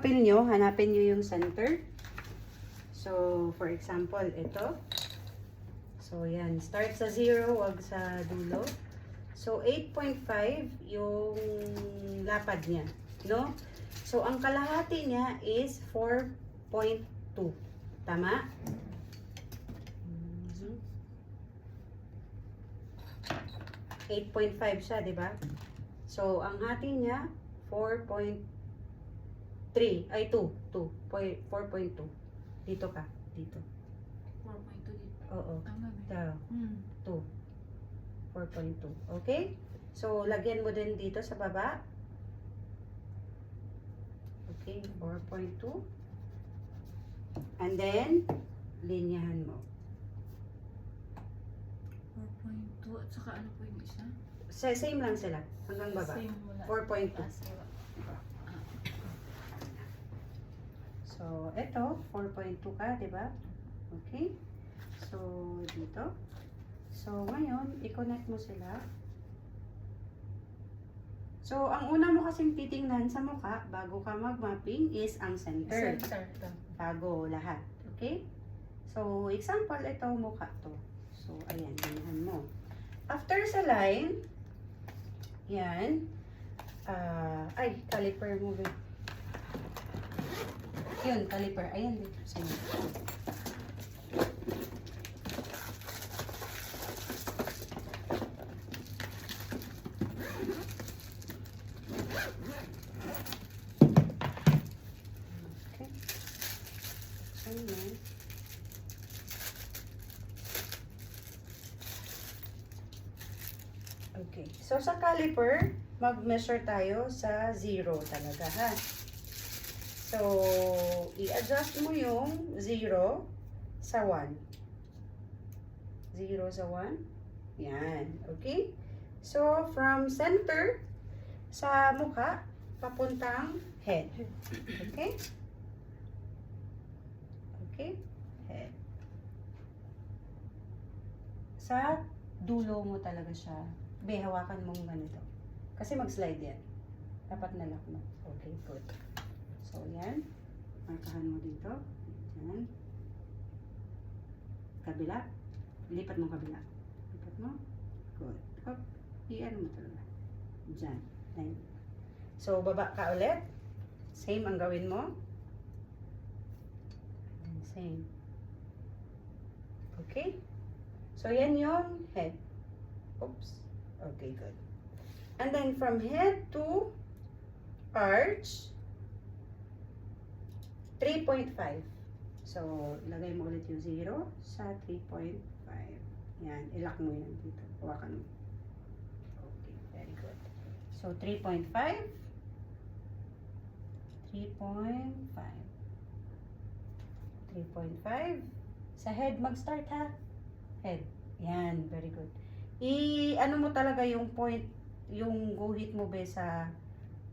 Hanapin nyo yung center. So, for example, ito. So, yan. Start sa 0, wag sa dulo. So, 8.5 yung lapad niya. No? So, ang kalahati niya is 4.2. Tama? 8.5 siya, di ba? So, ang hati niya, 4.3. Ay, 2. 4.2. Dito ka. Dito. 4.2 dito. Oo. Tama Ito. ba? 2. 4.2. Okay? So, lagyan mo din dito sa baba. Okay, 4.2. And then, linyahan mo. 4.2 at saka ano po yung isa? Same lang sila. Hanggang baba. Same mula. 4.2. Taas, baba. So, ito, 4.2 ka, di ba? Okay? So, dito. So, ngayon, i-connect mo sila. So, ang una mo kasing titingnan sa mukha, bago ka mag-mapping, is ang center. Center. Bago lahat. Okay? So, example, ito, mukha to. So, ayan, ganyan mo. After sa line, yan, ay, caliper mo, babe. Yun, caliper. Ayan dito sa inyo. Okay. Ayan. Okay. So, sa caliper, mag-measure tayo sa 0 talaga, ha? So, i-adjust mo yung 0 sa 1. 0 sa 1. Yan. Okay? So, from center sa mukha, papuntang head. Okay? Okay? Head. Sa dulo mo talaga siya. Be, hawakan mong ganito. Kasi mag-slide yan. Dapat nalak mo. Okay, good. So, yan. Markahan mo dito. Yan. Kabila. Lipat mo kabila. Lipat mo. Good. Up. I-ano mo talaga. Diyan. Yan. So, baba ka ulit. Same ang gawin mo. And same. Okay? So, yan yung head. Oops. Okay, good. And then, from head to arch, 3.5. So, lagay mo ulit yung 0 sa 3.5. Yan, ilock mo yan dito. Hawakan mo. Okay, very good. So, 3.5. 3.5. 3.5. Sa head, mag-start ha. Head. Yan, very good. Ano mo talaga yung point, yung guhit mo be sa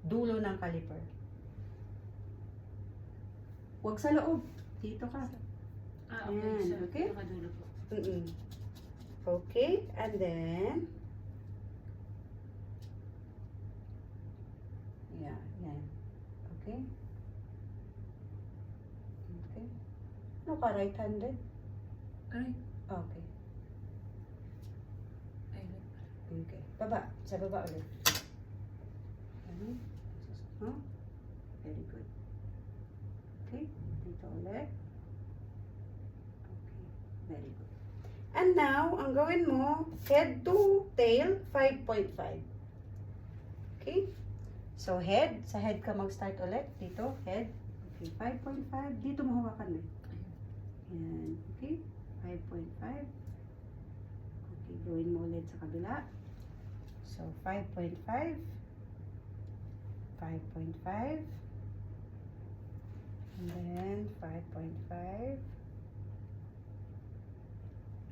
dulo ng caliper. Huwag sa loob. Dito ka. Okay. Ayan, Sa okay? nakadulo po. Okay, and then, yeah, yan. Okay? Okay. Ano ka, right-handed? Ay. Okay. Ay, Okay. Baba. Sa baba ulit. Ano? Huh? Very good. Okay. Dito ulit. Okay. Very good. And now, ang gawin mo, head to tail, 5.5. Okay? So, head. Sa head ka mag-start ulit. Dito, head. Okay, 5.5. Dito mo hawakan eh. Yan. Okay? 5.5. Okay, gawin mo ulit sa kabila. So, 5.5. 5.5. And then, 5.5.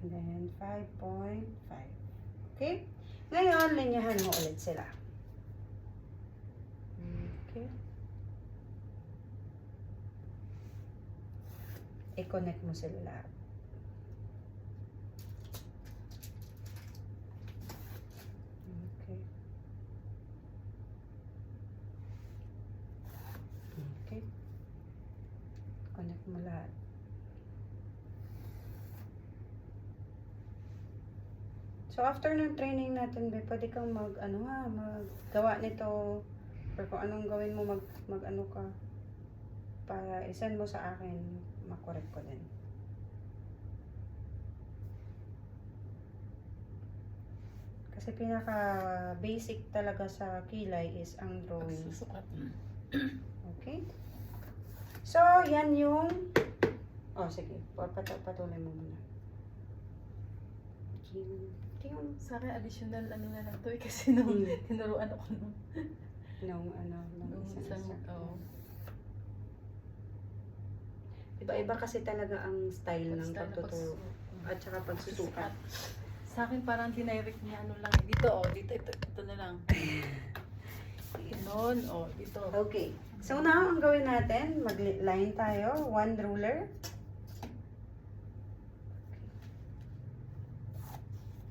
And then, 5.5. Okay? Ngayon, linyahan mo ulit sila. Okay? I-connect mo sila lahat. Okay. Okay. Connect mo lahat. So, after ng training natin, be, pwede kang maggawa nito, or kung anong gawin mo, mag-ano ka, para isend mo sa akin, makorek ko din. Kasi pinaka-basic talaga sa kilay is ang drawing. Susukat. Okay? So, yan yung... Oh, sige. Patuloy mo muna. Yung Sa akin, additional ano na lang to eh, kasi nung tinuruan ako nung nung isang isang, instructor. oo. Iba-iba kasi talaga ang style ng Style na pagtuturo. At saka pagsusukat. Sa akin parang dinirect niya ano lang. Dito ito na lang. Noon, dito. Okay. So now, ang gawin natin, mag-line tayo. One ruler.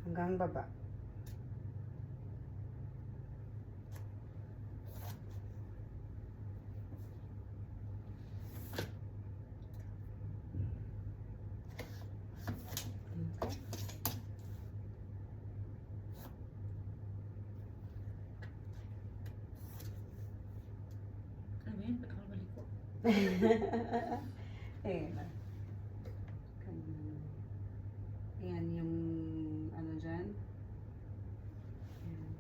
Hanggang baba. Okay. Ano ba yun? Ba't ako balik ko? Ayan na. Ayan yung ano dyan. Ayan.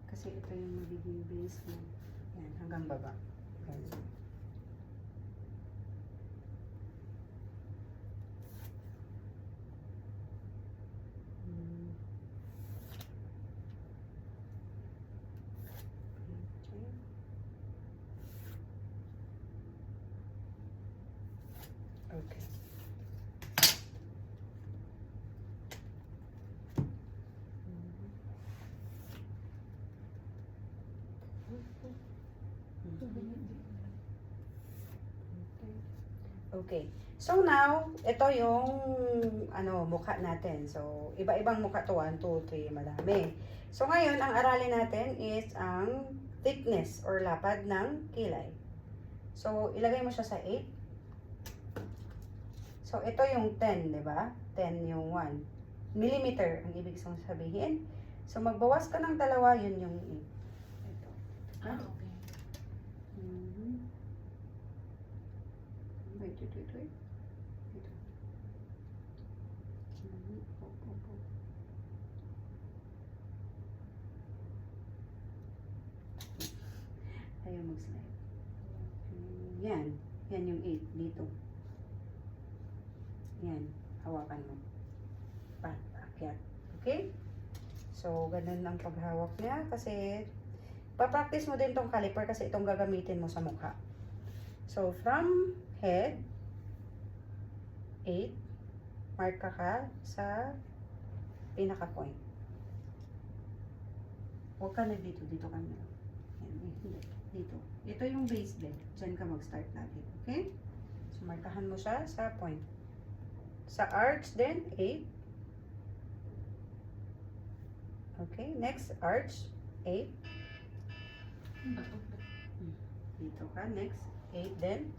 Kasi ito yung magiging base mo. Ayan, hanggang baba. Ayan. Hmm. Okay. Okay. So now, ito yung mukha natin. So, iba-ibang mukha to. 1, 2, 3, madami. So, ngayon, ang aralin natin is ang thickness or lapad ng kilay. So, ilagay mo siya sa 8. So, ito yung 10, di ba? 10 yung 1. Millimeter ang ibig sabihin. So, magbawas ka ng dalawa, yun yung 8. Ito. Okay. Wait. Ito. Ayaw mag-slide. Yan. Yan yung 8 dito. Yan. Hawakan mo. Paakyat. Okay? So, ganun ang paghawak niya kasi papractice mo din tong caliper kasi itong gagamitin mo sa mukha. So, from head, 8, mark ka sa pinaka-point. Huwag ka na dito. Dito ka na. Hindi. Dito. Ito yung base bed. Diyan ka mag-start natin. Okay? So, markahan mo siya sa point. Sa arch din, 8. Okay? Next, arch, 8. Dito ka. Next, 8 din.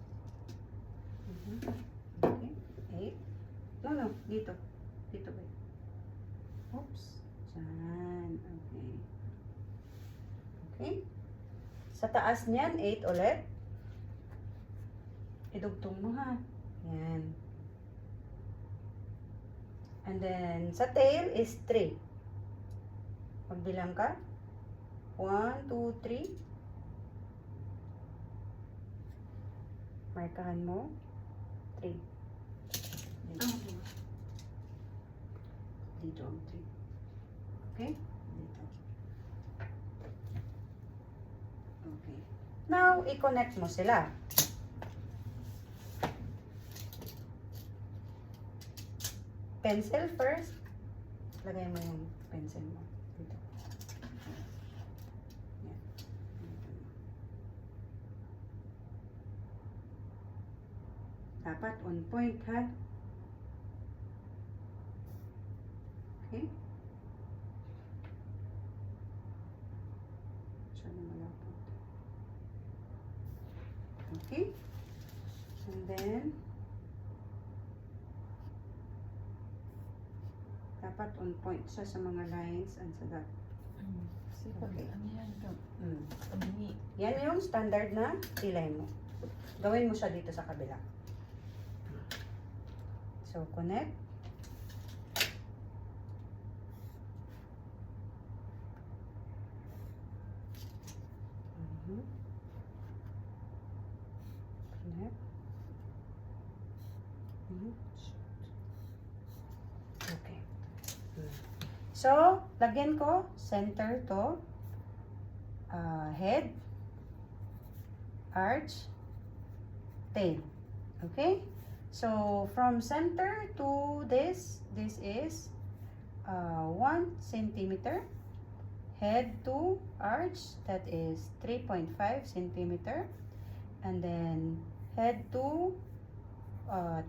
Okay? 8. No. Dito. Dito ba? Oops. Diyan. Okay. Okay? Sa taas niyan, 8 ulit. Idugtong mo ha. Yan. And then, sa tail is 3. Magbilang ka. 1, 2, 3. Markahan mo. 3. Dito. Dito ang 3. Okay? Dito. Okay. Now, i-connect mo sila. Pencil first. Lagay mo yung pencil mo. Dito. Yan. Dapat on point, ha? Okay? Siya na malapot. then, dapat on point siya sa mga lines and sa that. Kasi pag Okay. ano yan, Mm. kabingi. Yan yung standard na pilay mo. Gawin mo siya dito sa kabila. So, connect. Mhm. Connect. Mhm. Okay. So, lagyan ko center to head, arch, tail. Okay? So, from center to this is 1 centimeter. Head to arch, that is 3.5 centimeter. And then, head to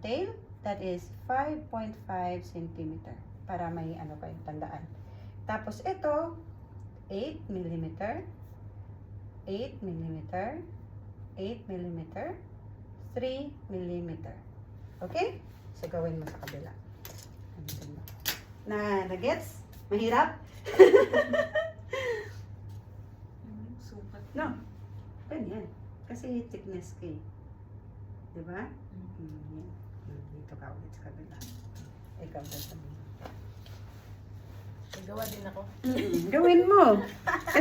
tail, that is 5.5 centimeter. Para may ano kayong tandaan. Tapos, ito, 8 millimeter, 8 millimeter, 8 millimeter, 3 millimeter. Okay? So, gawin mo sa kabila. Na-gets? Mahirap? Sukat. No. Ganyan. Kasi thickness ka eh. Diba? Yan. Dito ka ulit sa kabila. Ikaw sa kabila. Nagawa din ako. Gawin mo.